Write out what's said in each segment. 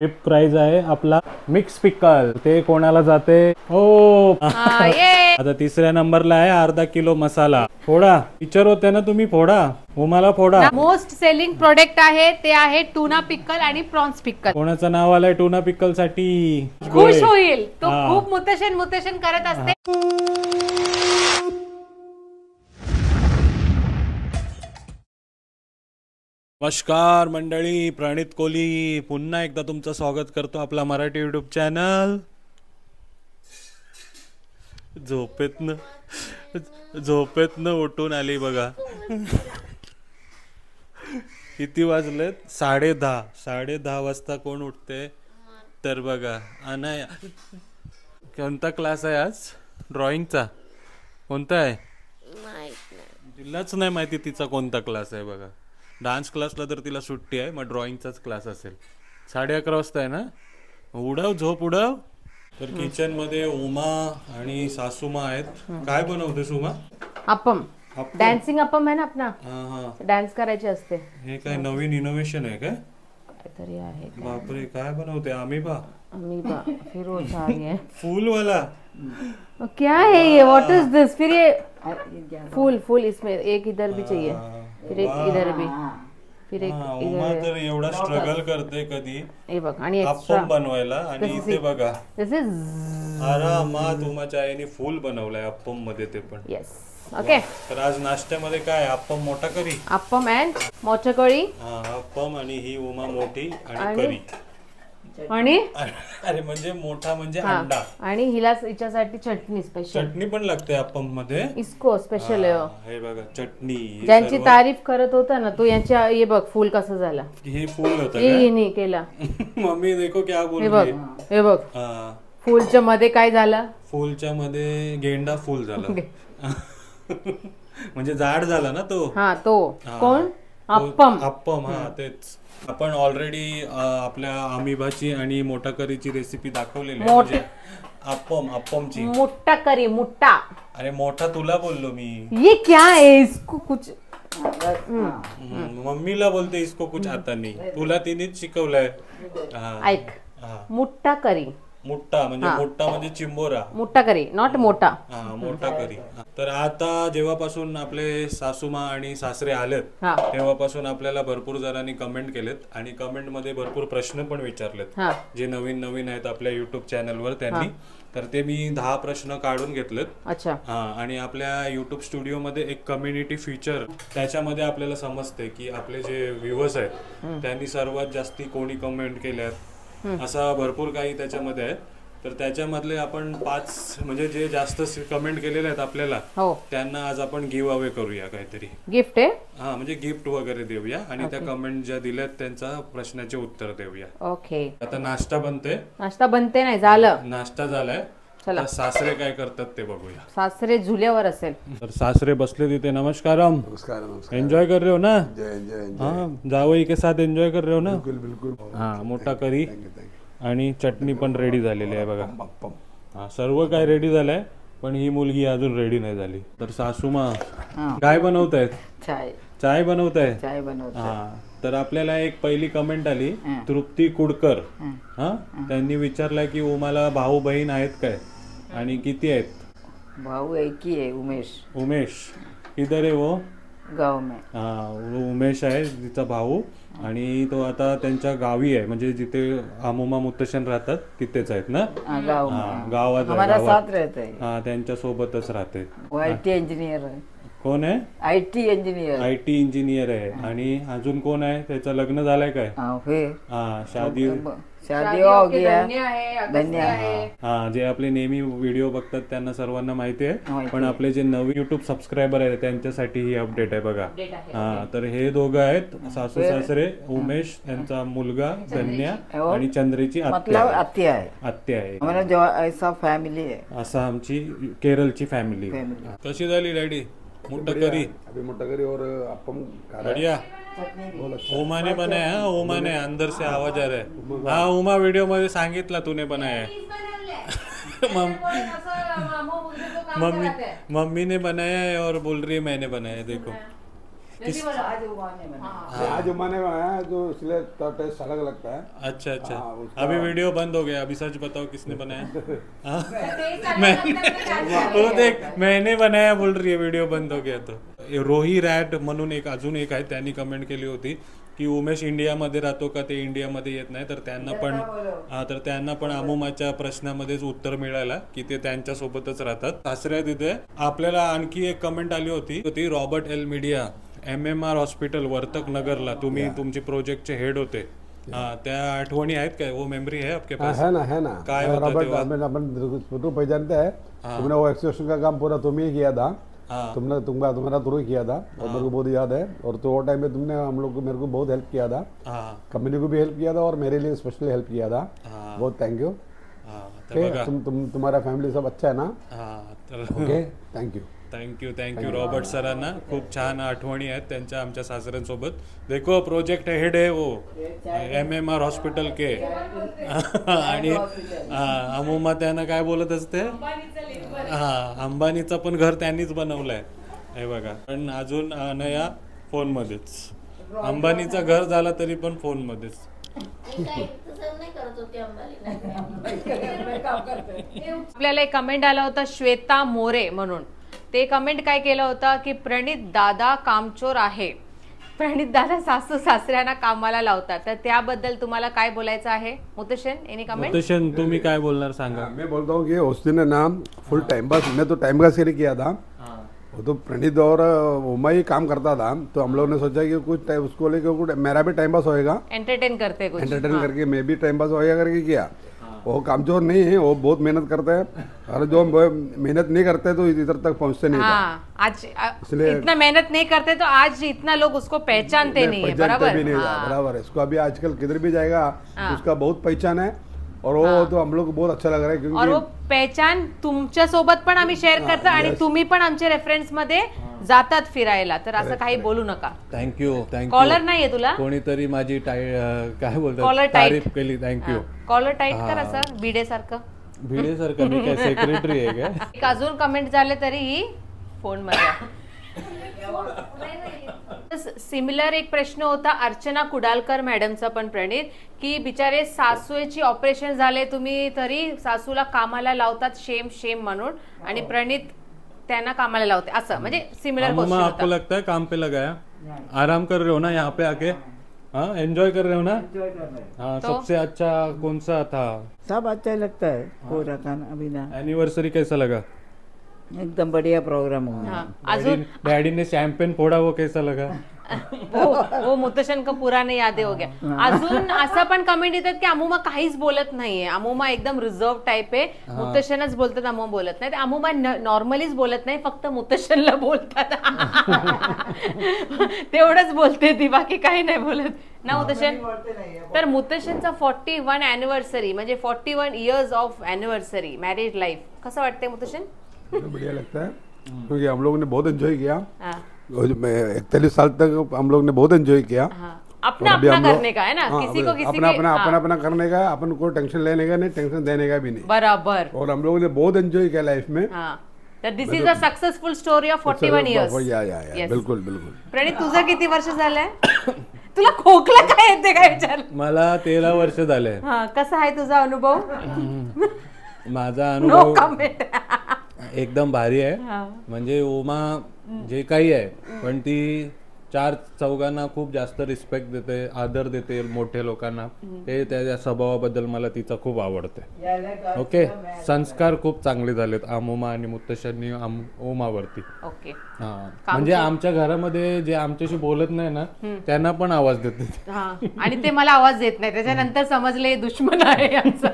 Gift price आहे आपला mix पिकल. ते कोणाला जाते? हो आता तिसऱ्या नंबरला आहे अर्धा किलो मसाला. फोडा टीचर होते ना तुम्ही, फोडा उमाला फोडा. मोस्ट सेलिंग प्रोडक्ट आहे ते आहे टूना पिकल आणि प्रॉन्स पिकल. कोणाचं नाव आलंय टूना पिकल साठी? खुश होईल तो. खूप मुतेशन करत असते. नमस्कार मंडळी, प्रणित कोहली पुन्हा एकदा तुमचं स्वागत करतो आपला मराठी यूट्यूब चॅनल. झोपेतनं उठून आली बघा. किती वाजलेत? 10:30. 10:30 वाजता कोण उठते तर बघा अनाया. कोणता क्लास आहे आज? ड्रॉइंगचा. कोणता आहे? तिलाच नाही माहिती तिचा कोणता क्लास आहे बघा. डान्स क्लासला तर तिला सुट्टी आहे, मग ड्रॉइंगचाच क्लास असेल. 11:30 वाजता आहे ना. उडव झोप उडव. तर किचन मध्ये उमा आणि सासूमा आहेत. काय बनवतेस उमा? अप्पम. डान्सिंग अप्पम आहे ना आपला. डान्स करायचे असते. हे काय नवीन इनोव्हेशन आहे काय? काहीतरी आहे. बापरे, काय बनवते? अमीबा फिर वो सारी है फूल वाला. क्या है ये? व्हाट इज दिस? फिर ये फूल इसमें एक इधर भी चाहिए, फिर एक इधर भी, फिर एक उमा तर एवढा स्ट्रगल करते कधी हे बघ. आणि एक्स्ट्रा अप्पम बनवायला. आणि इथे बघा दिस इज आरामात उमाच्या आईने फूल बनवलाय अप्पम मध्ये, ते पण. Yes okay. तर आज नाश्त्यामध्ये काय? अप्पम मोठा करी. अप्पम अँड मोठा करी. अप्पम आणि ही उमा मोठी आणि करी. आणि अरे म्हणजे मोठा म्हणजे अंडा. आणि हिच्यासाठी चटणी स्पेशल. चटणी पण लागते अप्पम मध्ये. इसको स्पेशल आहे. हे बघा चटणी. ज्यांची तारीफ करत होता ना तू, यांच्या हे बघ फूल कसं झालं. हे फूल होतं हे केला. मम्मी देखो क्या बोल. हे बघ फूलच्या मध्ये काय झालं? फूलच्या मध्ये गेंडा फूल झाला. म्हणजे जाड झाला ना तो. तो कोण? अप्पम. तेच. आपण ऑलरेडी आपल्या अमिबाची आणि मोठा करीची रेसिपी दाखवलेली आहे. म्हणजे अप्पमची. मोठा करी. मोठा. अरे मोठा तुला बोललो मी. ये क्या है? इसको कुछ मम्मीला बोलते इसको कुछ आता नाही. तुला तिनेच शिकवलंय. ऐक. मोठा करी. मोठा म्हणजे चिंबोरा. मोठा करी, नॉट मोठा. मोठा करी. तर आता जेव्हापासून आपले सासूमा आणि सासरे आलेत तेव्हापासून आपल्याला भरपूर जणांनी कमेंट केलेत आणि कमेंट मध्ये भरपूर प्रश्न पण विचारलेत, जे नवीन आहेत आपल्या युट्यूब चॅनलवर त्यांनी. तर ते मी 10 प्रश्न काढून घेतलेत. अच्छा. आणि आपल्या युट्यूब स्टुडिओ मध्ये एक कम्युनिटी फीचर, त्याच्यामध्ये आपल्याला समजते की आपले जे व्ह्यूअर्स आहेत त्यांनी सर्वात जास्ती कोणी कमेंट केल्यात, असा भरपूर काही त्याच्यामध्ये आहे. तर त्याच्यामधले आपण 5 म्हणजे जे जास्त कमेंट केलेले आहेत आपल्याला, त्यांना आज आपण गिव्ह अवे करूया. काहीतरी गिफ्ट आहे. म्हणजे गिफ्ट वगैरे देऊया आणि त्या कमेंट ज्या दिल्यात त्यांचा प्रश्नाचे उत्तर देऊया. ओके. आता नाश्ता बनते नाही झालं. नाश्ता झालाय. चला सासरे काय करतात ते बघूया. सासरे झुल्यावर असेल. तर सासरे बसले तिथे. नमस्कारम. एंजॉय कर रहे हो ना? जावई के साथ एंजॉय कर रहे हो ना? बिलकुल. मोठा करी आणि चटणी पण रेडी झालेली आहे बघा. सर्व काय रेडी झालंय, पण ही मुलगी अजून रेडी नाही झाली. तर सासूमा काय बनवतायत? चाय बनवताय. तर आपल्याला एक पहिली कमेंट आली, तृप्ती कुडकर. त्यांनी विचारलंय की उमाला भाऊ बहीण आहेत काय आणि किती आहेत? भाऊ एक ही है, उमेश. इधर आहे वो गाव में. उमेश आहे तिचा भाऊ आणि तो आता त्यांच्या गावी आहे, म्हणजे जिथे आमोमा मुत्तशन राहतात तिथेच आहेत ना. गावात त्यांच्या सोबतच राहते. आयटी इंजिनियर आहे. कोण आहे? आयटी इंजिनियर आहे. आणि अजून कोण आहे? त्याचं लग्न झालंय काय? शादी हो गया. धन्यवाद. जे आपले नेहमी व्हिडिओ बघतात त्यांना सर्वांना माहिती आहे, पण आपले जे नवीन युट्यूब सबस्क्रायबर आहेत त्यांच्यासाठी ही अपडेट आहे बघा. तर हे दोघं आहेत सासू सासरे. उमेश यांचा मुलगा धन्या आणि चंद्रेची आत्या आहे. फॅमिली आहे. असं आमची केरळची फॅमिली. कशी झाली डॅडी? मोठा करी और अप्पम बढ़िया. उमा ने बनाया. उमा ने अंदर से आवाज आ रहा है. हाँ उमा वीडियो मध्ये सांगितलं तूने बनाया. मम्मी ने बनाया है और बोल रही है मैंने बनाया. देखो आज उमाने बनाया जो इसलिए टेस्ट अलग लगता है। अच्छा अच्छा, हाँ, उसका- अभी वीडियो बंद हो गया, अभी सच बताओ किसने बनाया? हाँ? वो देख, मैंने बनाया बोल रही है, वीडियो बंद हो गया। तो रोही रॅट म्हणून अजून एक आहे, त्यांनी कमेंट केली होती की उमेश इंडियामध्ये राहतो का, ते इंडियामध्ये येत नाही, तर त्यांना पण अमुमाच्या प्रश्नामध्येच उत्तर मिळालं की ते त्यांच्यासोबतच राहतात, सासऱ्या तिथे. आपल्याला आणखी एक कमेंट आली होती, ती Robert L media MMR hospital Vartak नगरला तुम्ही तुमचे प्रोजेक्टचे हेड होते, त्या आठवणी आहेत काय? वो मेमरी है आपके पास? है ना काय होतं रॉबर्ट तेव्हा? अपन तो पहचानते हैं। तुमने वो एक्सटेंशन का काम पूरा तुम ही किया था। तुमने तुम्हारा थ्रू किया था और मेरे को बहुत याद है। और तो वो टाइम में तुमने हम लोग को मेरे को बहुत हेल्प किया था, कंपनी को भी हेल्प किया था और मेरे लिए स्पेशली हेल्प किया था। बहुत थैंक यू। तुम्हारा फॅमिली सब अच्छा है ना? ओके, थँक्यू रॉबर्ट सरांना, खूप छान आठवणी आहेत त्यांच्या आमच्या सासऱ्यांसोबत. देखो प्रोजेक्ट हेड आहे वो MMR हॉस्पिटल के. आणि अमुमा त्यांना काय बोलत असते, अंबानीचं पण घर त्यांनीच बनवलंय, हे बघा. पण अजून अनया फोन मध्येच, अंबानीचं घर झालं तरी पण फोन मध्येच. आपल्याला एक कमेंट आला होता श्वेता मोरे म्हणून. ते कमेंट काय केलं होतं की प्रणित दादा कामचोर आहे, प्रणित दादा सासू सासऱ्यांना कामाला लावतात, तर त्याबद्दल तुम्हाला काय बोलायचं आहे? मुतशन एनी कमेंट? मुतशन तुम्ही काय बोलणार सांगा. मैं बोलता हूँ कि उस दिन ना फुल टाइम पास, मैं तो टाइम पास के लिए किया था। वो तो प्रणित और उमा ही काम करता था, तो हम लोगों ने सोचा कि कुछ उसको लेके मेरा भी टाइम पास होएगा, एंटरटेन करते कुछ, एंटरटेन करके मैं भी टाइम पास होएगा करके किया। वो कामचोर नहीं है, वो बहुत मेहनत करते हैं, और जो मेहनत नहीं करते तो इधर तक पहुंचते नहीं। आज इतना मेहनत नहीं करते तो आज इतना लोग उसको पहचानते नहीं है, बराबर भी नहीं बराबर है। इसको अभी आजकल किधर भी जाएगा उसका बहुत पहचान है, और वो तो हम लोग को बहुत अच्छा लग रहा है, क्योंकि और वो पहचान तुमच्या सोबत पण आम्ही शेअर करतो आणि तुम्ही पण आमच्या रेफरन्स मध्ये जातात फिरायला, तर असं काही बोलू नका. थँक्यू. कॉलर नाहीये तुला? कोणीतरी माझी काय बोलतात, कॉलर टाईट तारीफ केली. थँक्यू. कॉलर टाईट कर असं भिडे सारखं. मी काय सेक्रेटरी आहे काय? एक अजून कमेंट झाले तरी फोन मध्ये. सिमिलर एक प्रश्न होता अर्चना कुडालकर मॅडमचा पण प्रणित, की बिचारे सासूची ऑपरेशन झाले तुम्ही तरी सासूला कामाला लावतात, शेम म्हणून, आणि प्रणित त्यांना कामाला लावते असं, म्हणजे सिमिलर क्वेश्चन होता. आपको लगता है काम पे लगाया, आराम कर रहे हो ना यहाँ पे आके? हाँ, एंजॉय कर रहे हो ना? हाँ, सबसे अच्छा कौन सा था? सब अच्छा लगता है पूरा खाना अभी ना। एनिवर्सरी कैसा लगा? एकदम बढ़िया प्रोग्राम हुआ। अजून डैडी ने शैंपेन फोड़ा, वो कैसा लगा? वो मुतशन का पुराने यादे हो गया. अजून असं पण कमेंट येतात की अमुमा काहीच बोलत नाहीये, अमुमा एकदम रिझर्व टाइप आहे, मुतशनच बोलतात, अमुमा बोलत नाही. अमुमा नॉर्मलीच बोलत नाही, फक्त मुतशनला बोलतात. तेवढंच बोलते ती, बाकी काही नाही बोलत ना मुतशन. तर मुतशनचा 41 एनिव्हर्सरी म्हणजे 41 years of anniversary marriage life, कसं वाटतंय मुतशन? बढ़िया लगता है, क्योंकि हम लोगों ने बहुत एंजॉय किया। 41 साल तक हम लोग ने बहुत एंजॉय किया। अपना करने का है ना, किसी को किसी अपना करने का, अपन को टेंशन लेने का नहीं, टेंशन देने का भी नहीं, बराबर. और हम लोगों ने बहुत एंजॉय किया लाइफ में. तर this is a successful story of 41 years. बिलकुल बिलकुल. प्रणित तुझं किती वर्ष झालंय? तुला खोकला काय येते काय विचार? मला 13 वर्ष झाले. कसा आहे तुझा अनुभव? माझा अनुभव एकदम भारी आहे. म्हणजे उमा जे काही आहे, पण ती 4 चौघांना खूप जास्त रिस्पेक्ट देते, आदर देते मोठे लोकांना. ते त्या स्वभावाबद्दल मला तिचा खूप आवडते. ओके, संस्कार खूप चांगले झालेत अमुमा आणि मुत्तशननी उमावरती. ओके, म्हणजे आमच्या घरामध्ये जे आमच्याशी बोलत नाही ना, त्यांना पण आवाज देते, आणि ते मला आवाज देत नाही, त्याच्यानंतर समजले दुश्मन आहे आमचा.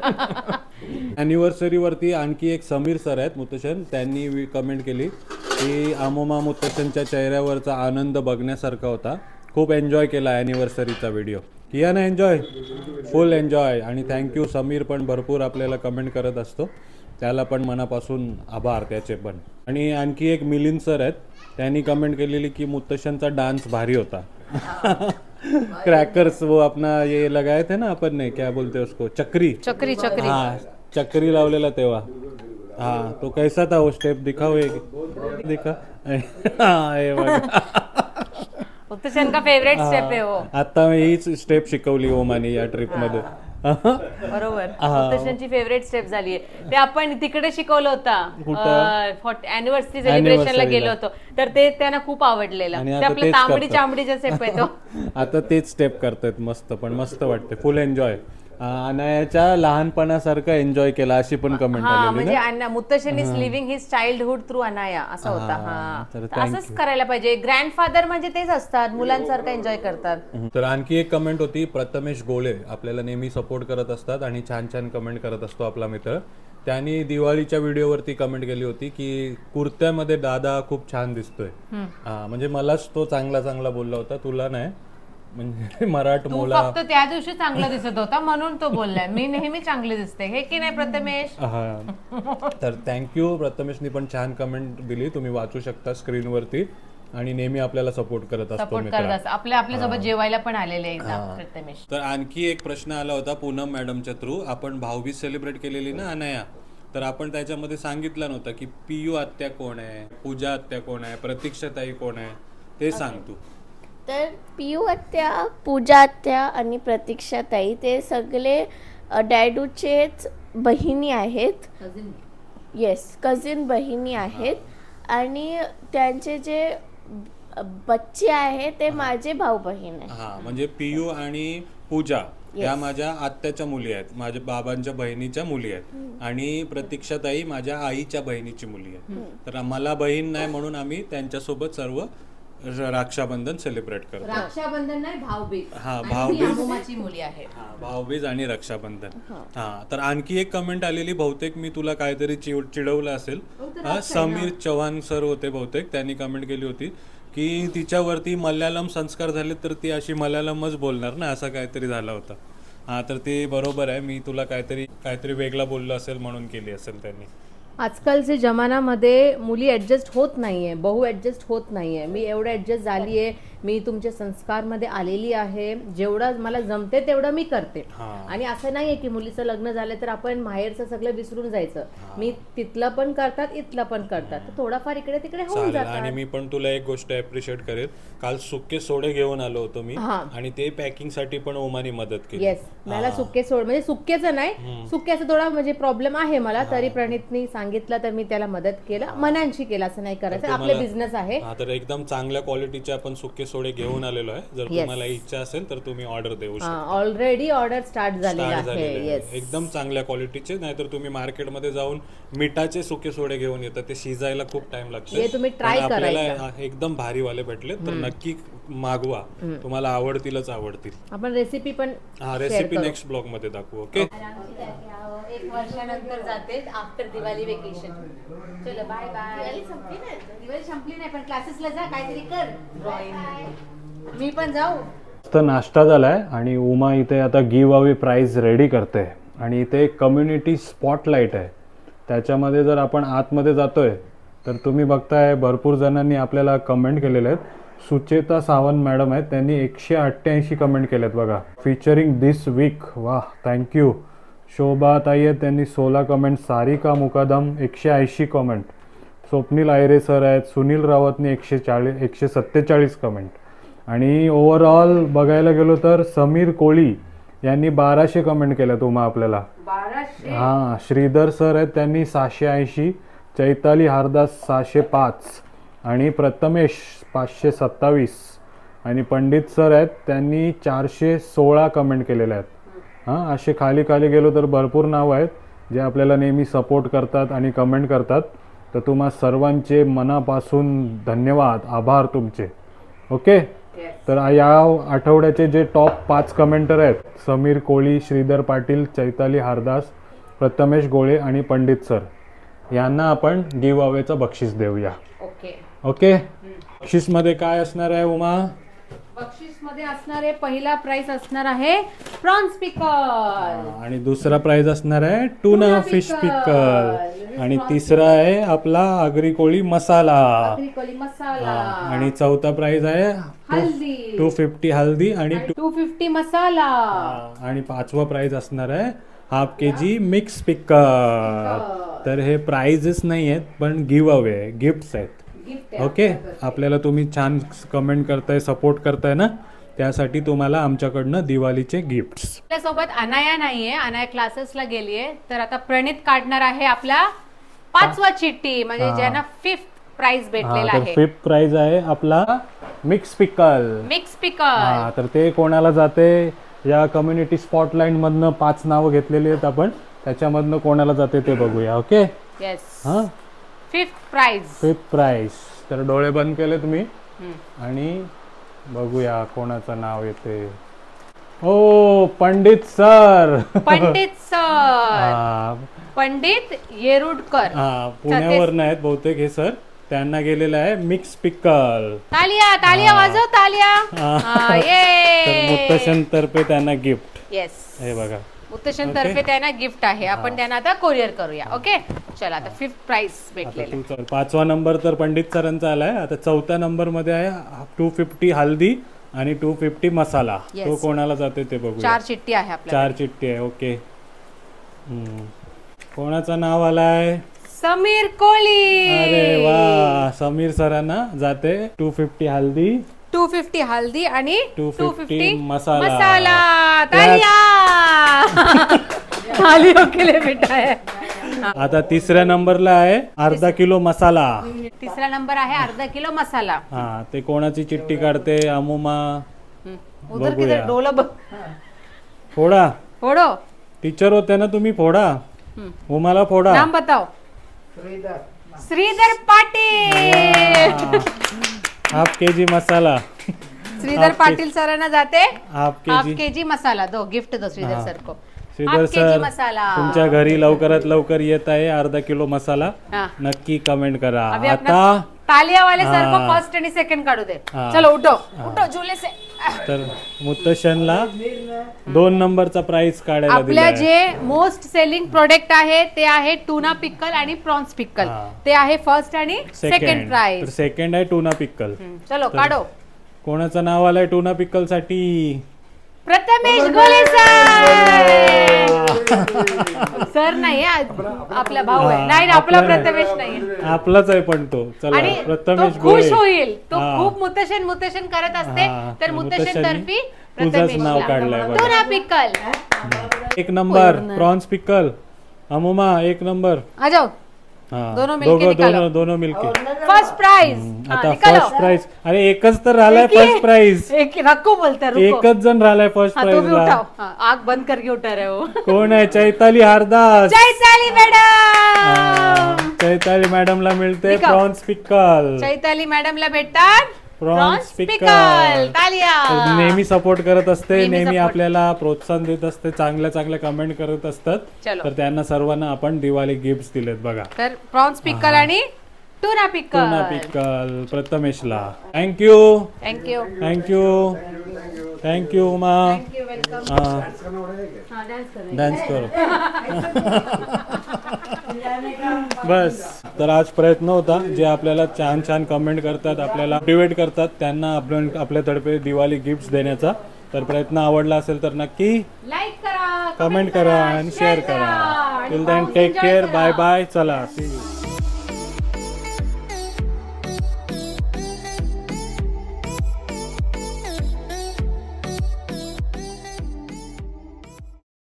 अॅनिव्हर्सरी वरती आणखी एक समीर सर आहेत मुत्तशन, त्यांनी कमेंट केली की अमुमा मुत्तशनच्या चेहऱ्यावरचा आनंद बघण्यासारखा होता, खूप एन्जॉय केला अॅनिव्हर्सरीचा व्हिडिओ. किया ना एन्जॉय? फुल एन्जॉय. आणि थँक्यू, समीर पण भरपूर आपल्याला कमेंट करत असतो, त्याला पण मनापासून आभार त्याचे पण. आणि आणखी एक मिलिंद सर आहेत, त्यांनी कमेंट केलेली की मुत्तशनचा डान्स भारी होता. क्रैकर्स वो अपना ये लगाए थे ना अपन ने, क्या बोलते हैं उसको, चक्री. हाँ, चक्री लावलेला तेव्हा. हाँ, तो कैसा था वो स्टेप? दिखाओ एक, दिखा. हाँ, ये बघा. मुक्तशन का फेवरेट स्टेप आहे वो. आता हीच स्टेप शिकवली ओमाने या ट्रिप मध्ये. बरोबर, मुक्तशनची फेवरेट स्टेप झालीये. ते आपण तिकडे शिकवलं होतं अॅनिव्हर्सरी सेलिब्रेशनला गेलो होतो, तर ते त्यांना खूप आवडलेलं. ते आपलं तांबडी चांबडीचा स्टेप आहे तो. आता तेच स्टेप करतायत मस्त, पण मस्त वाटते, फुल एन्जॉय. अनायाच्या लहानपणासारखं एन्जॉय केला अशी पण कमेंट आलेली ना. म्हणजे मुक्तशन is living his childhood through Anaya असा होता. हा, असंच करायला पाहिजे. ग्रँडफादर म्हणजे तेच असतात, मुलांसारखं एन्जॉय करतात. तर आणखी एक कमेंट होती, प्रथमेश गोळे आपल्याला नेहमी सपोर्ट करत असतात आणि छान छान कमेंट करत असतो आपला मित्र. त्यांनी दिवाळीच्या व्हिडिओवरती कमेंट केली होती की कुर्त्यामध्ये दादा खूप छान दिसतोय. म्हणजे मलाच तो चांगला बोलला होता, तुला नाही. म्हणजे मराठमोला फक्त त्या दिवशी चांगला दिसत होता म्हणून तो बोललाय. मी नेहमी चांगली दिसते, हे की नाही प्रथमेश? तर थँक्यू, प्रथमेशनी पण छान कमेंट दिली, तुम्ही वाचू शकता स्क्रीनवरती. आणि नेहमी आपल्याला सपोर्ट करत असतो आपल्या सोबत जेवायला पण आलेले प्रथमेश. तर आणखी एक प्रश्न आला होता पूनम मॅडमच्या थ्रू. आपण भाऊबीज सेलिब्रेट केलेली ना अनाया, तर आपण त्याच्यामध्ये सांगितलं नव्हतं की पियू आत्या कोण आहे, पूजा आत्या कोण आहे, प्रतीक्षाताई कोण आहे, ते सांग तू. तर पियू आत्या, पूजा आत्या आणि प्रतीक्षाताई ते सगळे डॅडूचेच बहिणी आहेत. येस, कझिन बहिणी आहेत. आणि त्यांचे जे बच्चे आहे ते माझे भाऊ बहीण आहे. हा, म्हणजे पियू आणि पूजा या माझ्या आत्याच्या मुली आहेत, माझ्या बाबांच्या बहिणीच्या मुली आहेत. आणि प्रतीक्षाताई माझ्या आईच्या बहिणीची मुली आहेत. तर मला बहीण नाही म्हणून आम्ही त्यांच्यासोबत सर्व रक्षाबंधन सेलिब्रेट करतो. रक्षाबंधन नाही, भाऊबीज. हा, भाऊबीज मुली आहेत. भाऊबीज आणि रक्षाबंधन. हा, तर आणखी एक कमेंट आलेली, बहुतेक मी तुला काहीतरी चिडवलं असेल. समीर चव्हाण सर होते बहुतेक, त्यांनी कमेंट केली होती की तिच्यावरती मल्याळम संस्कार झाले तर ती अशी मल्याळमच बोलणार ना, असं काहीतरी झालं होतं. हा, तर ते बरोबर आहे, मी तुला काहीतरी वेगळं बोललो असेल म्हणून केली असेल त्यांनी. आजकालच्या जमान्यामध्ये मुली ऍडजस्ट होत नाहीये, बहु ऍडजस्ट होत नाहीये. मी एवढं ऍडजस्ट झाली आहे, मी तुमच्या संस्कारमध्ये आलेली आहे, जेवढं मला जमते तेवढं मी करते. आणि असं नाहीये की मुलीचं लग्न झालं तर आपण माहेरचं सगळं विसरून जायचं. मी तिथलं पण करतात, इथलं पण करतात, थोडाफार इकडे तिकडे होऊन जातात. आणि मी पण तुला एक गोष्ट अप्रिशिएट करेल, काल सुके सोडे घेऊन आलो होतो मी, आणि ते पॅकिंग साठी पण ओमानी मदत केली. येस, मला सुके सोड म्हणजे सुक्याचं नाही, सुक्याचं थोडा म्हणजे प्रॉब्लेम आहे मला, तरी प्रणितनी सांगितलं तर मी त्याला मदत केलं, मनांशी केलं. असं नाही करायचं, आपले बिझनेस आहे. तर एकदम चांगल्या क्वालिटीचे आपण सुके सोडे घेऊन आलेलो आहे. जर तुम्हाला इच्छा असेल तर तुम्ही ऑर्डर देऊ शकता. ऑलरेडी ऑर्डर स्टार्ट झालेली आहे. एकदम चांगल्या क्वालिटीचे. नाहीतर तुम्ही मार्केटमध्ये जाऊन मिठाचे सुके सोडे घेऊन येतात, ते शिजायला खूप टाइम लागतो. हे तुम्ही ट्राय आपल्याला एकदम भारी वाले भेटले तर नक्की मागवा, तुम्हाला आवडतीलच आवडतील. आपण रेसिपी पण रेसिपी नेक्स्ट ब्लॉग मध्ये दाखवू. ओके, एक वर्षानंतर जाते आफ्टर दिवाळी वेकेशन. चलो बाय बाय. दिवाळी संपली नाही पण क्लासेसला जा, काहीतरी कर ड्रॉइंग. मी पण जाऊ. तर नाश्ता झालाय आणि उमा इथे आता गिव्ह अवे प्राइज रेडी करते. आणि इथे कम्युनिटी स्पॉटलाइट आहे, त्याच्यामध्ये जर आपण आतमध्ये जातोय तर तुम्ही बघताय भरपूर जणांनी आपल्याला कमेंट केलेले आहेत. सुचेता सावंत मॅडम आहेत, त्यांनी 188 कमेंट केलेत बघा, फीचरिंग दिस वीक. वाह, थँक्यू. शोभा ताई आहेत, त्यांनी 16 कमेंट. सारिका मुकादम 180 कमेंट. स्वप्नील आयरे सर आहेत. सुनील रावतने 147 कमेंट. आणि ओव्हरऑल बघायला गेलो तर समीर कोळी यांनी 1200 कमेंट केल्यात उमा आपल्याला. हां, श्रीधर सर आहेत, त्यांनी 780. चैताली हारदास 605. आणि प्रथमेश 527. आणि पंडित सर आहेत, त्यांनी 416 कमेंट केलेले आहेत. हां, असे खाली गेलो तर भरपूर नाव आहेत जे आपल्याला नेहमी सपोर्ट करतात आणि कमेंट करतात. तर तुम्हा सर्वांचे मनापासून धन्यवाद, आभार तुमचे. ओके, तर या आठवड्याचे जे टॉप 5 कमेंटर आहेत, समीर कोळी, श्रीधर पाटील, चैताली हारदास, प्रथमेश गोळे आणि पंडित सर, यांना आपण गिव्ह अवेचं बक्षीस देऊया. ओके, बक्षीसमध्ये काय असणार आहे उमा? बक्षीस मध्ये असणारे पहिला प्राइस असणार आहे प्रॉन्स पिकल, आणि दुसरा प्राइस असणार आहे टूना फिश पिकल, आणि तिसरा आहे आपला आगरी कोळी मसाला, आणि चौथा प्राइस आहे 250 हल्दी आणि 250 मसाला, आणि पाचवा प्राइस असणार आहे हाफ KG मिक्स पिकल. तर हे प्राइजेस नाही आहेत पण गिव्ह अवे गिफ्ट्स आहेत. ओके, आपल्याला तुम्ही छान कमेंट करताय, सपोर्ट करताय ना, त्यासाठी तुम्हाला आमच्याकडनं दिवाळीचे गिफ्ट्स. आपल्यासोबत अनाया नाहीये, अनाया क्लासेसला गेलीये, तर आता प्रणित काढणार आहे आपला 5वा चिठ्ठी, म्हणजे ज्यांना 5th प्राइज भेटलेला आहे. 5th प्राइज आहे आपला मिक्स पिकल. तर ते कोणाला जाते, या कम्युनिटी स्पॉटलाइट मधनं 5 नावं घेतलेली आहेत आपण, त्याच्यामधनं कोणाला जाते ते बघूया. ओके, येस, हा 5th प्राइज. तर डोळे बंद केले तुम्ही आणि बघूया कोणाचं नाव येते. ओ, पंडित सर. पंडित येरुडकर. पुण्यावर आहेत बहुतेक हे सर, त्यांना गेलेलं आहे मिक्स पिकल. तालिया वाजव, तालिया. मुक्ताशन तर्फे त्यांना गिफ्ट. येस, हे बघा, मुक्ताशन तर्फे त्यांना गिफ्ट आहे. आपण त्यांना आता कोरियर करूया. ओके, चला आता 5th प्राइज भेटलेलं. 5वा नंबर तर पंडित सरांचा आलाय. आता 4थ्या नंबर मध्ये आहे 250 हल्दी आणि 250 मसाला. तो कोणाला जाते ते बघूया. 4 चिठ्ठी आहे आपल्या. 4 चिठ्ठी आहे. ओके, कोणाचं नाव आलाय? समीर कोळी. अरे वा, समीर सरांना जाते 250 हल्दी, 250 हल्दी आणि 250 मसाला. तालियों के लिए बेटा है. आता 3ऱ्या नंबरला आहे अर्धा किलो मसाला. 3रा नंबर आहे अर्धा किलो मसाला. हा, ते कोणाची चिठ्ठी काढते? अमुमा. उधर किधर डोला फोडा. फोडो. टीचर होते ना तुम्ही, फोडा. उमाला फोडा. नाम बताओ. श्रीधर पाटील. हाफ केजी मसाला. श्रीधर पाटील सरांना जाते हाफ केजी मसाला. दो गिफ्ट दो श्रीधर सर को. श्रीधर सर, तुमच्या घरी लवकरात लवकर येत आहे अर्धा किलो मसाला. नक्की कमेंट करा. आता तालिया वाले सर को फर्स्ट आणि सेकंड काढू दे. चलो उठो उठो झूले से. तर मुत्तशनला 2 नंबरचा प्राइस काढायला आपल्या जे मोस्ट सेलिंग प्रोडक्ट आहे ते आहे टूना पिक्कल आणि प्रॉन्स पिक्कल. ते आहे फर्स्ट आणि सेकंड प्राइस. तर सेकंड आहे टूना पिक्कल. चलो काढो. कोणाचं नाव आलंय टूना पिक्कल साठी? प्रथमेश गोले सर नाही, आपला भाऊ आहे. नाही, आपला प्रथमेश नाही, आपलाच आहे पण तो. चला, प्रथमेश खुश होईल. तो खूप मुत्तशन करत असते, तर मुत्तशन तर्फी तुझंच नाव काढलंय. Tuna pickle 1 number, prawns pickle. अमुमा 1 नंबर. आ जाओ. दोनों मिलके फर्स्ट प्राइज. आता फर्स्ट प्राइज. अरे एकच तर राहिलाय फर्स्ट प्राइज. रखो बोलता, एकच जण राहिलाय फर्स्ट प्राइज ला. आग बंद करके उठा रहे हो. कोण आहे? चैताली हरदास. चैताली मॅडम. चैताली मॅडमला मिळते प्रॉन्स पिक्कल. चैताली मॅडमला भेटतात प्रॉन्स पिक्कल. तालिया. नेहमी सपोर्ट करत असते, नेहमी आपल्याला प्रोत्साहन देत असते, चांगल्या कमेंट करत असतात. तर त्यांना सर्वांना आपण दिवाळी गिफ्ट दिलेत बघा. तर प्रॉन्स पिक्कल आणि टूना पिक्कल प्रथमेशला. थँक्यू उमा. डान्स करो. बस. तर आज प्रयत्न होता, जे आपल्याला छान कमेंट करतात, आपल्याला मोटिवेट करतात, त्यांना आपण आपल्यातर्फे दिवाळी गिफ्ट्स देण्याचा. तर प्रयत्न आवडला असेल तर नक्की लाईक करा, कमेंट करा आणि शेअर करा. Till then take care. Bye bye. चला, सी यू.